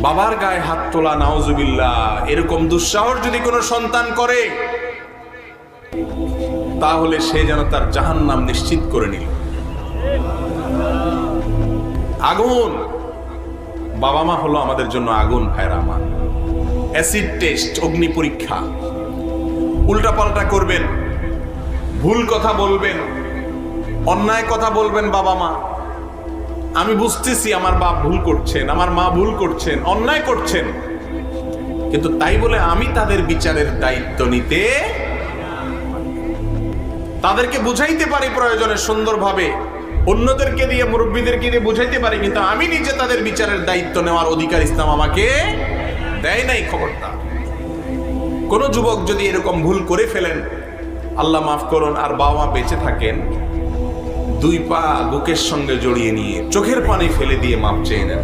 বাবার গায়ে হাত তোলা, নাউজুবিল্লাহ, এরকম দুঃসাহস যদি কোনো সন্তান করে তাহলে সে যেন তার জাহান্নাম নিশ্চিত করে নিল। আগুন, বাবা মা হলো আমাদের জন্য আগুন। ভাইরা আমার, অ্যাসিড টেস্ট, অগ্নি পরীক্ষা। উল্টাপাল্টা করবেন, ভুল কথা বলবেন, অন্যায় কথা বলবেন বাবা মা। আমি বুঝতেছি আমার বাপ ভুল করছেন, আমার মা ভুল করছেন, অন্যায় করছেন, কিন্তু তাই বলে আমি তাদের বিচারের দায়িত্ব নিতে, তাদেরকে বুঝাইতে পারি প্রয়োজনে সুন্দরভাবে, অন্যদেরকে দিয়ে, মুরব্বীদেরকে দিয়ে বুঝাইতে পারি, কিন্তু আমি নিজে তাদের বিচারের দায়িত্ব নেওয়ার অধিকার ইসলাম আমাকে দেয় নাই। খবরদার। কোন যুবক যদি এরকম ভুল করে ফেলেন, আল্লাহ মাফ করুন, আর বাবা মা বেঁচে থাকেন, দুই পা বুকের সঙ্গে জড়িয়ে নিয়ে চোখের পানি ফেলে দিয়ে মাপ চেয়ে নেন।